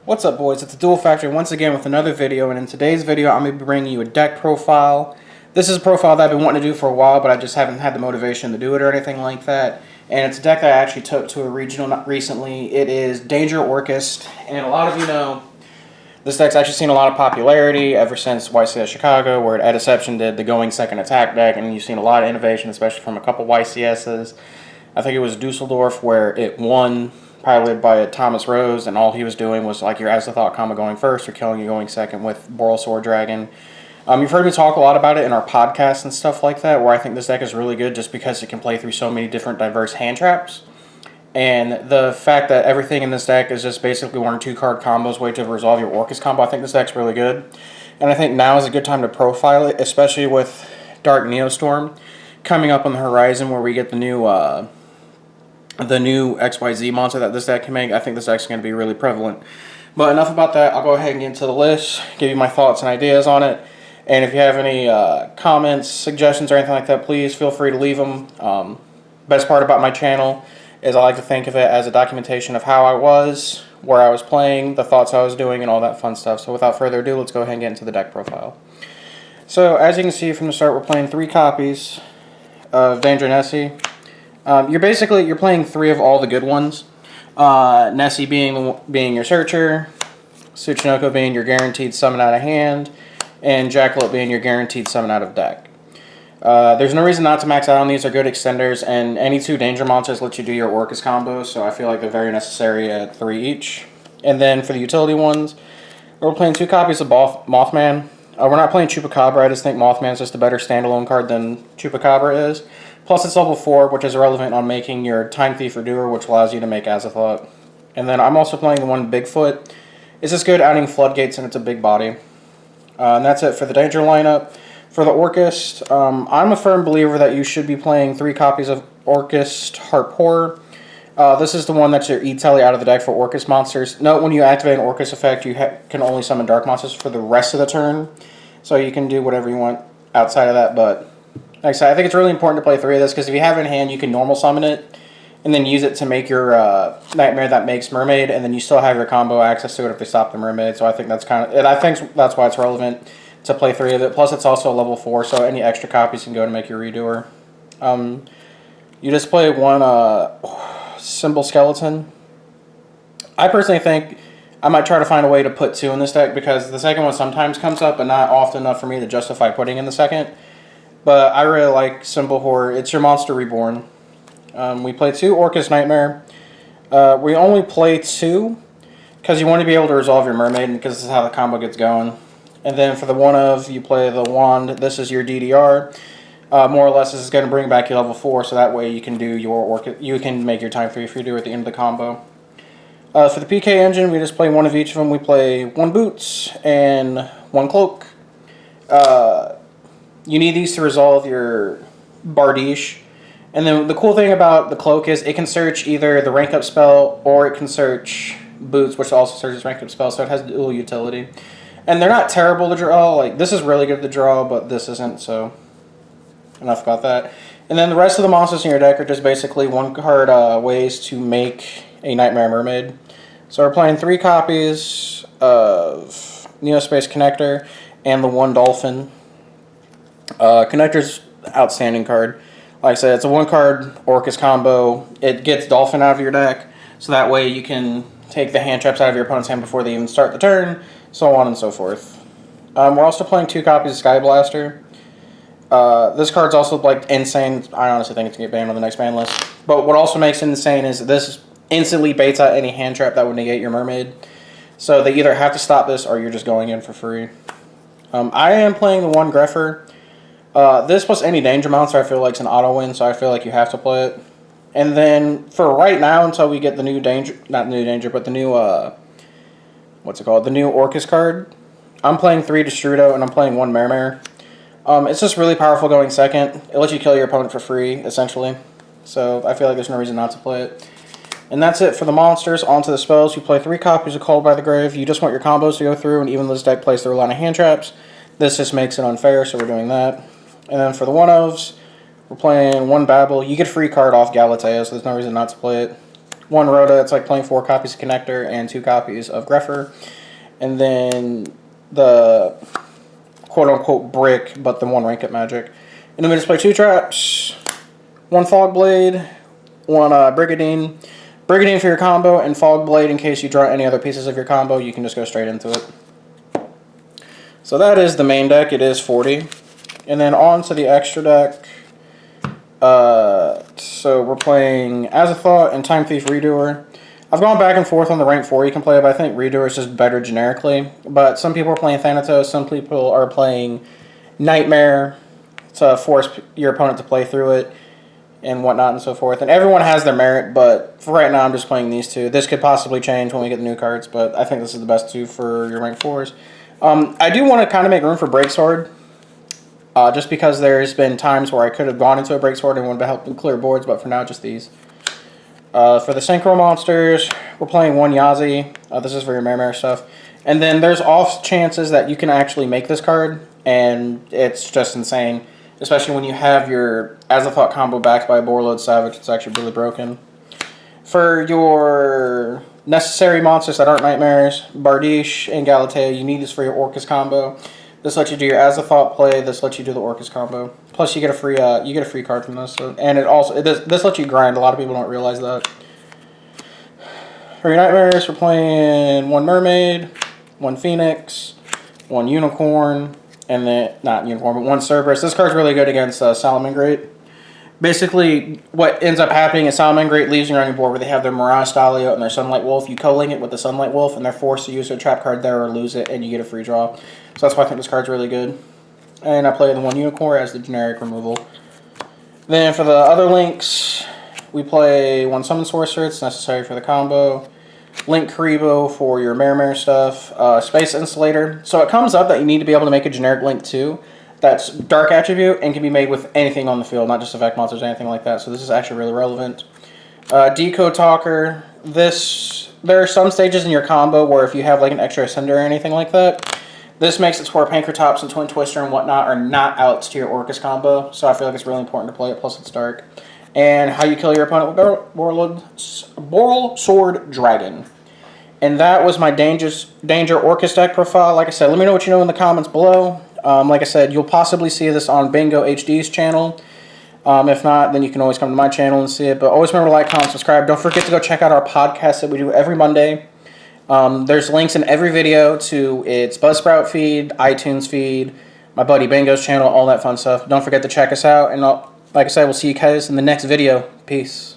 What's up, boys? It's the Dual Factory once again with another video, and in today's video I'm going to be bringing you a deck profile. This is a profile that I've been wanting to do for a while, but I just haven't had the motivation to do it or anything like that. And it's a deck that I actually took to a regional recently. It is Danger Orcust, and a lot of you know this deck's actually seen a lot of popularity ever since YCS Chicago, where at Deception did the going second attack deck, and you've seen a lot of innovation, especially from a couple YCSs. I think it was Dusseldorf where it won, piloted by Thomas Rose, and all he was doing was like your As the Thought combo going first or killing you going second with Boral Sword Dragon. You've heard me talk a lot about it in our podcasts and stuff like that, where I think this deck is really good just because it can play through so many different diverse hand traps. And the fact that everything in this deck is just basically 1 or 2 card combos way to resolve your Orcust combo, I think this deck's really good. And I think now is a good time to profile it, especially with Dark Neostorm coming up on the horizon, where we get the new XYZ monster that this deck can make. I think this deck's going to be really prevalent. But enough about that. I'll go ahead and get into the list, give you my thoughts and ideas on it. And if you have any comments, suggestions, or anything like that, please feel free to leave them. Best part about my channel is I like to think of it as a documentation of how I was, where I was playing, the thoughts I was doing, and all that fun stuff. So without further ado, let's go ahead and get into the deck profile. So as you can see from the start, we're playing 3 copies of Danger Nessie. You're playing 3 of all the good ones. Nessie being your searcher, Tsuchinoko being your guaranteed summon out of hand, and Jackalope being your guaranteed summon out of deck. There's no reason not to max out on these. They're good extenders, and any 2 danger monsters let you do your Orcust combos, so I feel like they're very necessary at 3 each. And then for the utility ones, we're playing 2 copies of Mothman. We're not playing Chupacabra. I just think Mothman's just a better standalone card than Chupacabra is. Plus, it's level 4, which is relevant on making your Time Thief or Doer, which allows you to make Azathoth. And then I'm also playing the one Bigfoot. It's just good adding floodgates, and it's a big body. And that's it for the Danger lineup. For the Orcust, I'm a firm believer that you should be playing 3 copies of Orcust Harporer. This is the one that's your E-Telly out of the deck for Orcust monsters. Note, when you activate an Orcust effect, you can only summon dark monsters for the rest of the turn. So you can do whatever you want outside of that, but like I said, I think it's really important to play 3 of this, because if you have it in hand, you can normal summon it, and then use it to make your Nightmare that makes Mermaid, and then you still have your combo access to it if they stop the Mermaid. So I think that's that's why it's relevant to play 3 of it. Plus, it's also a level 4, so any extra copies can go to make your Redoer. You just play 1 Symbol Skeleton. I personally think I might try to find a way to put 2 in this deck, because the second one sometimes comes up, but not often enough for me to justify putting in the second. But I really like Symbol Horror. It's your monster reborn. We play 2 Orcust Nightmare. We only play 2 because you want to be able to resolve your Mermaid, because this is how the combo gets going. And then for the one of, you play the Wand. This is your DDR. More or less, this is going to bring back your level 4, so that way you can do your Orcust. You can make your Time Thief at the end of the combo. For the PK engine, we just play 1 of each of them. We play 1 Boots and 1 Cloak. You need these to resolve your Bardiche. And then the cool thing about the Cloak is it can search either the rank up spell, or it can search Boots, which also searches rank up spell, so it has dual utility. And they're not terrible to draw. Like, this is really good to draw, but this isn't, so enough about that. And then the rest of the monsters in your deck are just basically 1 card ways to make a Nightmare Mermaid. So we're playing 3 copies of Neospace Connector and the 1 Dolphin. Connector's outstanding card. Like I said, it's a 1 card Orcust combo. It gets Dolphin out of your deck, so that way you can take the hand traps out of your opponent's hand before they even start the turn, so on and so forth. We're also playing 2 copies of Sky Blaster. This card's also like insane. I honestly think it's going to get banned on the next ban list. But what also makes it insane is this instantly baits out any hand trap that would negate your Mermaid. So they either have to stop this, or you're just going in for free. I am playing the 1 Greffer. This plus any danger monster I feel like is an auto win, so I feel like you have to play it. And then for right now, until we get the new danger, not new danger, but the new what's it called? The new Orcust card. I'm playing 3 Destrudo, and I'm playing 1 Mermare. It's just really powerful going second. It lets you kill your opponent for free, essentially. So I feel like there's no reason not to play it. And that's it for the monsters. On to the spells. You play 3 copies of Called by the Grave. You just want your combos to go through, and even though this deck plays through a lot of hand traps, this just makes it unfair, so we're doing that. And then for the 1-ofs, we're playing 1 Babel. You get a free card off Galatea, so there's no reason not to play it. 1 Rhoda, it's like playing 4 copies of Connector and 2 copies of Greffer. And then the quote-unquote brick, but the 1 rank up magic. And then we just play 2 traps, 1 Fog Blade, 1 Brigadine. Brigadine for your combo, and Fog Blade in case you draw any other pieces of your combo, you can just go straight into it. So that is the main deck. It is 40. And then on to the extra deck. So we're playing Azathoth and Time Thief Redoer. I've gone back and forth on the rank 4 you can play, but I think Redoer is just better generically. But some people are playing Thanatos, some people are playing Nightmare to force your opponent to play through it and whatnot and so forth. And everyone has their merit, but for right now I'm just playing these 2. This could possibly change when we get the new cards, but I think this is the best 2 for your rank 4s. I do want to kind of make room for Breaksword. Just because there's been times where I could have gone into a Breaksword and would have helped clear boards, but for now, just these. For the Synchro Monsters, we're playing 1 Yazi. This is for your Mare stuff. And then there's off chances that you can actually make this card, and it's just insane. Especially when you have your Azathoth combo backed by a Borreload Savage, it's actually really broken. For your necessary monsters that aren't nightmares, Bardiche and Galatea, you need this for your Orcust combo. This lets you do your Azathoth play. This lets you do the Orcust combo. Plus, you get a free card from this. So, and this lets you grind. A lot of people don't realize that. For your Nightmares, we're playing 1 Mermaid, 1 Phoenix, 1 Unicorn, and then not Unicorn, but 1 Cerberus. This card's really good against Salamangreat. Basically, what ends up happening is Salamangreat leaves you on your board where they have their Mirage Stalio and their Sunlight Wolf. You co-link it with the Sunlight Wolf, and they're forced to use their trap card there or lose it, and you get a free draw. So that's why I think this card's really good. And I play the 1 Unicorn as the generic removal. Then for the other links, we play 1 Summon Sorcerer. It's necessary for the combo. Link Karibo for your Mare stuff. Space Insulator. So it comes up that you need to be able to make a generic link too. That's Dark Attribute and can be made with anything on the field, not just effect monsters or anything like that. So this is actually really relevant. Decode Talker. There are some stages in your combo where if you have like an extra Ascender or anything like that, this makes it to where Pankratops and Twin Twister and whatnot are not outs to your Orcust combo. So I feel like it's really important to play it, plus it's dark. And how you kill your opponent with Boral Sword Dragon. And that was my Danger Orcust deck profile. Like I said, let me know what you know in the comments below. Like I said, you'll possibly see this on Bingo HD's channel. If not, then you can always come to my channel and see it. But always remember to like, comment, subscribe. Don't forget to go check out our podcast that we do every Monday. There's links in every video to its Buzzsprout feed, iTunes feed, my buddy Bingo's channel, all that fun stuff. Don't forget to check us out. And like I said, we'll see you guys in the next video. Peace.